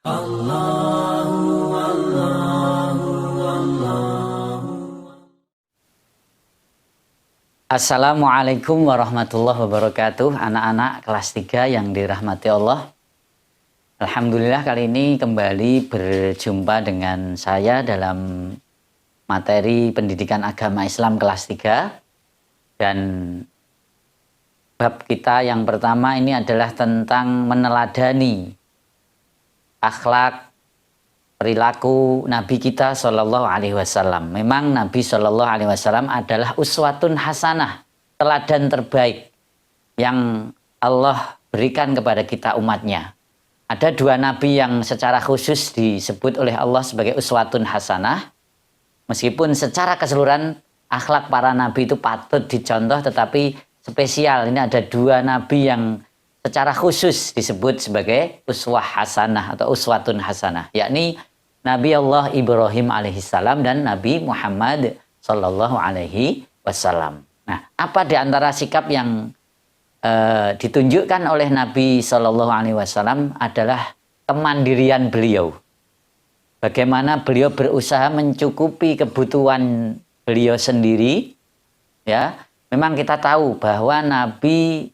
Assalamualaikum warahmatullahi wabarakatuh. Anak-anak kelas 3 yang dirahmati Allah. Alhamdulillah kali ini kembali berjumpa dengan saya dalam materi pendidikan agama Islam kelas 3. Dan bab kita yang pertama ini adalah tentang meneladani akhlak perilaku Nabi kita Shallallahu Alaihi Wasallam. Memang Nabi Shallallahu Alaihi Wasallam adalah uswatun hasanah, teladan terbaik yang Allah berikan kepada kita umatnya. Ada dua Nabi yang secara khusus disebut oleh Allah sebagai uswatun hasanah. Meskipun secara keseluruhan akhlak para Nabi itu patut dicontoh, tetapi spesial ini ada dua Nabi yang secara khusus disebut sebagai uswah hasanah atau uswatun hasanah, yakni Nabi Allah Ibrahim alaihissalam dan Nabi Muhammad sallallahu alaihi wasallam. Nah, apa di antara sikap yang ditunjukkan oleh Nabi sallallahu alaihi wasallam adalah kemandirian beliau. Bagaimana beliau berusaha mencukupi kebutuhan beliau sendiri. Ya, memang kita tahu bahwa Nabi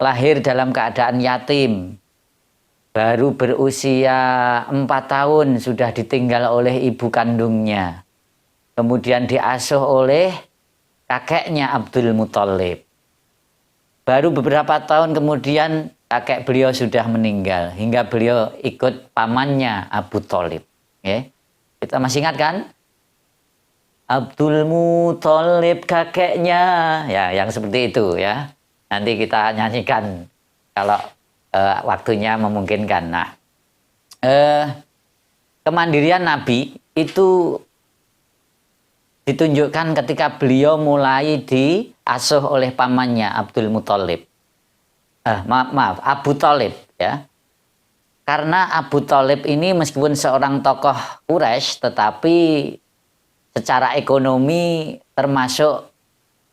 lahir dalam keadaan yatim. Baru berusia 4 tahun sudah ditinggal oleh ibu kandungnya. Kemudian diasuh oleh kakeknya Abdul Muthalib. Baru beberapa tahun kemudian kakek beliau sudah meninggal. Hingga beliau ikut pamannya Abu Thalib. Ya. Kita masih ingat kan? Abdul Muthalib kakeknya. Ya, yang seperti itu ya. Nanti kita nyanyikan kalau waktunya memungkinkan. Nah, kemandirian Nabi itu ditunjukkan ketika beliau mulai diasuh oleh pamannya Abdul Muthalib. Abu Thalib ya. Karena Abu Thalib ini meskipun seorang tokoh Quraisy, tetapi secara ekonomi termasuk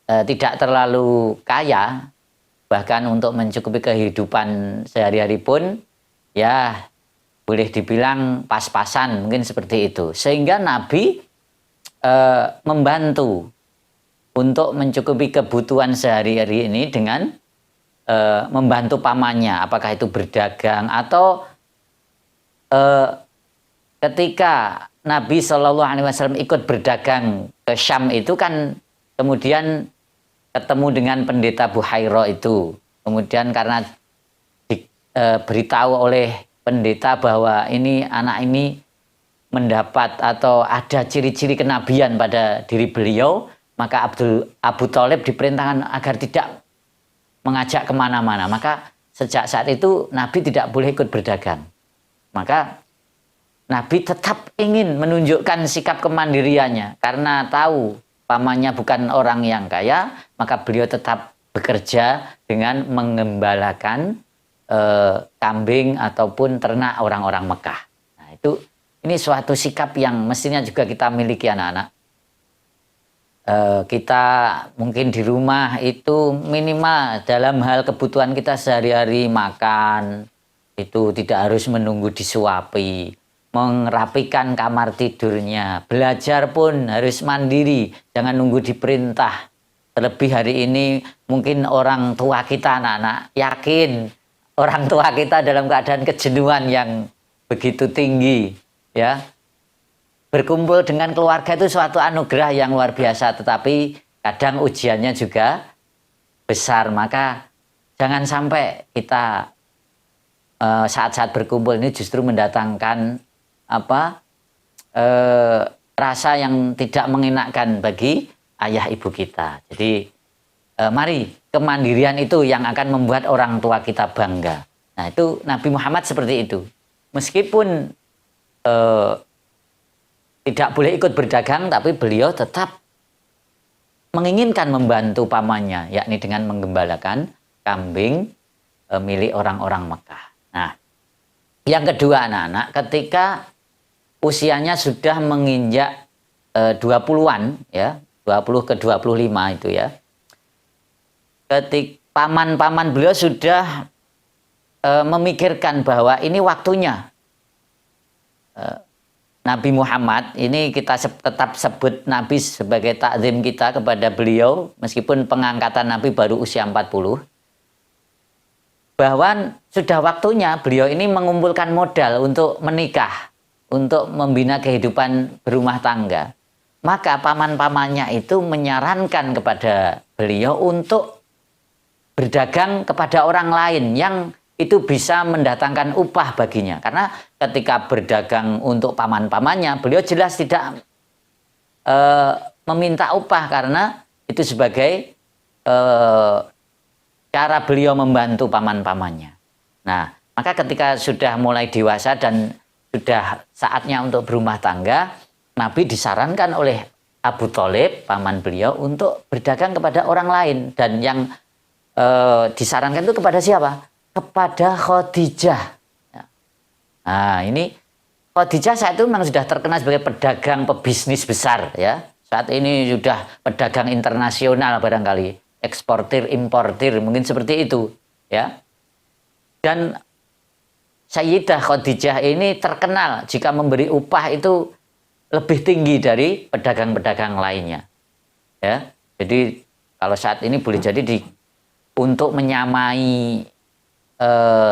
tidak terlalu kaya. Bahkan untuk mencukupi kehidupan sehari-hari pun ya boleh dibilang pas-pasan, mungkin seperti itu. Sehingga Nabi membantu untuk mencukupi kebutuhan sehari-hari ini dengan membantu pamannya, apakah itu berdagang atau ketika Nabi Shallallahu Alaihi Wasallam ikut berdagang ke Syam itu kan kemudian ketemu dengan pendeta Buhairah itu. Kemudian karena diberitahu oleh pendeta bahwa ini anak ini mendapat atau ada ciri-ciri kenabian pada diri beliau, maka Abu Thalib diperintahkan agar tidak mengajak kemana-mana. Maka sejak saat itu Nabi tidak boleh ikut berdagang. Maka Nabi tetap ingin menunjukkan sikap kemandiriannya karena tahu pamannya bukan orang yang kaya, maka beliau tetap bekerja dengan mengembalakan kambing ataupun ternak orang-orang Mekah. Nah, ini suatu sikap yang mestinya juga kita miliki anak-anak. Kita mungkin di rumah itu minimal dalam hal kebutuhan kita sehari-hari makan, itu tidak harus menunggu disuapi. Merapikan kamar tidurnya, belajar pun harus mandiri, jangan nunggu diperintah. Terlebih hari ini mungkin orang tua kita anak-anak, yakin orang tua kita dalam keadaan kejenuhan yang begitu tinggi ya. Berkumpul dengan keluarga itu suatu anugerah yang luar biasa, tetapi kadang ujiannya juga besar. Maka jangan sampai kita saat-saat berkumpul ini justru mendatangkan rasa yang tidak mengenakkan bagi ayah ibu kita. Jadi mari kemandirian itu yang akan membuat orang tua kita bangga. Nah, itu Nabi Muhammad seperti itu. Meskipun tidak boleh ikut berdagang, tapi beliau tetap menginginkan membantu pamannya, yakni dengan menggembalakan kambing milik orang-orang Mekah. Nah, yang kedua anak-anak, ketika usianya sudah menginjak 20-an ya, 20 ke 25 itu ya. Ketika paman-paman beliau sudah memikirkan bahwa ini waktunya Nabi Muhammad, ini kita tetap sebut Nabi sebagai takzim kita kepada beliau, meskipun pengangkatan Nabi baru usia 40, bahwa sudah waktunya beliau ini mengumpulkan modal untuk menikah, untuk membina kehidupan berumah tangga. Maka paman-pamannya itu menyarankan kepada beliau untuk berdagang kepada orang lain yang itu bisa mendatangkan upah baginya. Karena ketika berdagang untuk paman-pamannya, beliau jelas tidak meminta upah karena itu sebagai cara beliau membantu paman-pamannya. Nah, maka ketika sudah mulai dewasa dan sudah saatnya untuk berumah tangga, Nabi disarankan oleh Abu Thalib, paman beliau, untuk berdagang kepada orang lain. Dan yang disarankan itu kepada siapa? Kepada Khadijah. Nah, ini Khadijah saat itu memang sudah terkenal sebagai pedagang pebisnis besar, ya. Saat ini sudah pedagang internasional barangkali, eksportir importir mungkin seperti itu, ya. Dan Sayyidah Khadijah ini terkenal jika memberi upah itu lebih tinggi dari pedagang-pedagang lainnya, ya. Jadi kalau saat ini boleh jadi untuk menyamai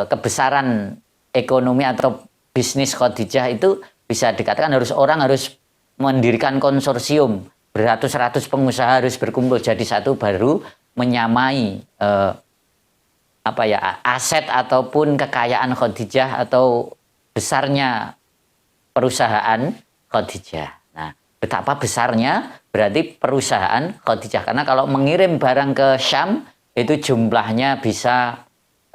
kebesaran ekonomi atau bisnis Khadijah itu bisa dikatakan orang harus mendirikan konsorsium, beratus-ratus pengusaha harus berkumpul jadi satu baru menyamai aset ataupun kekayaan Khadijah atau besarnya perusahaan Khadijah. Nah, betapa besarnya berarti perusahaan Khadijah, karena kalau mengirim barang ke Syam itu jumlahnya bisa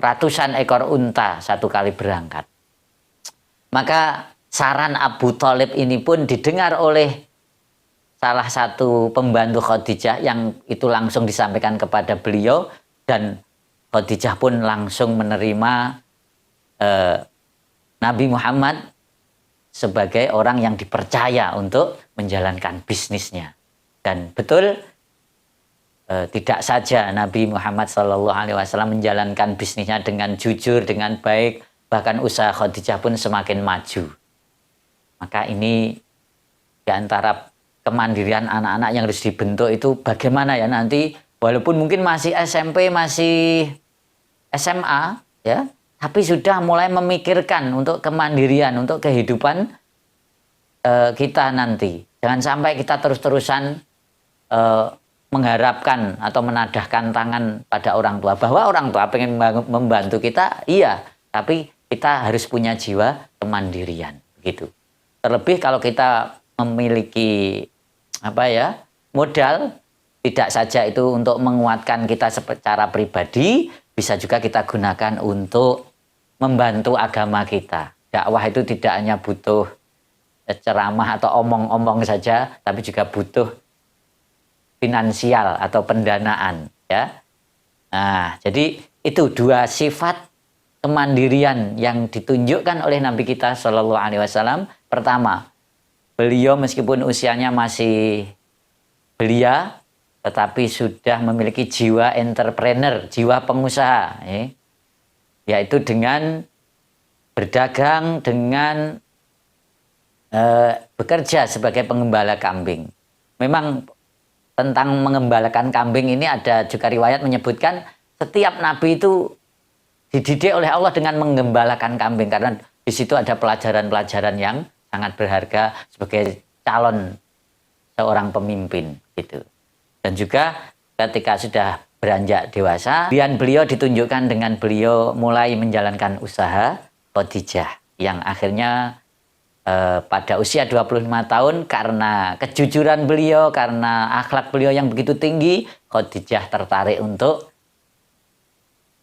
ratusan ekor unta satu kali berangkat. Maka saran Abu Thalib ini pun didengar oleh salah satu pembantu Khadijah yang itu langsung disampaikan kepada beliau, dan Khadijah pun langsung menerima Nabi Muhammad sebagai orang yang dipercaya untuk menjalankan bisnisnya. Dan betul, tidak saja Nabi Muhammad SAW menjalankan bisnisnya dengan jujur, dengan baik, bahkan usaha Khadijah pun semakin maju. Maka ini di antara kemandirian anak-anak yang harus dibentuk itu bagaimana ya nanti, walaupun mungkin masih SMP, masih SMA, ya, tapi sudah mulai memikirkan untuk kemandirian, untuk kehidupan kita nanti. Jangan sampai kita terus-terusan mengharapkan atau menadahkan tangan pada orang tua, bahwa orang tua pengen membantu kita, iya, tapi kita harus punya jiwa kemandirian, begitu. Terlebih kalau kita memiliki modal, tidak saja itu untuk menguatkan kita secara pribadi, bisa juga kita gunakan untuk membantu agama kita. Dakwah itu tidak hanya butuh ceramah atau omong-omong saja, tapi juga butuh finansial atau pendanaan, ya. Nah, jadi itu dua sifat kemandirian yang ditunjukkan oleh Nabi kita Shallallahu Alaihi Wasallam. Pertama, beliau meskipun usianya masih belia, tetapi sudah memiliki jiwa entrepreneur, jiwa pengusaha, ya. Yaitu dengan berdagang, dengan bekerja sebagai pengembala kambing. Memang tentang mengembalakan kambing ini ada juga riwayat menyebutkan setiap nabi itu dididik oleh Allah dengan menggembalakan kambing, karena di situ ada pelajaran-pelajaran yang sangat berharga sebagai calon seorang pemimpin gitu. Dan juga ketika sudah beranjak dewasa, kemudian beliau ditunjukkan dengan beliau mulai menjalankan usaha Khadijah yang akhirnya pada usia 25 tahun karena kejujuran beliau, karena akhlak beliau yang begitu tinggi, Khadijah tertarik untuk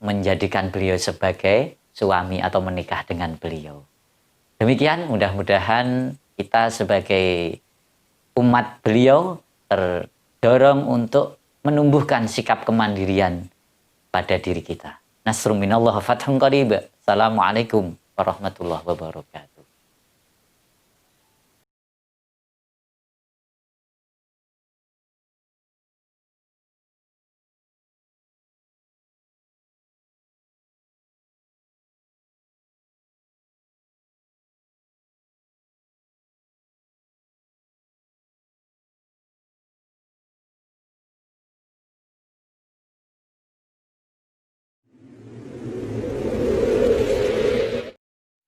menjadikan beliau sebagai suami atau menikah dengan beliau. Demikian, mudah-mudahan kita sebagai umat beliau terdorong untuk menumbuhkan sikap kemandirian pada diri kita. Nasrun minallah wa fathun qarib. Assalamualaikum warahmatullahi wabarakatuh.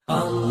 Allah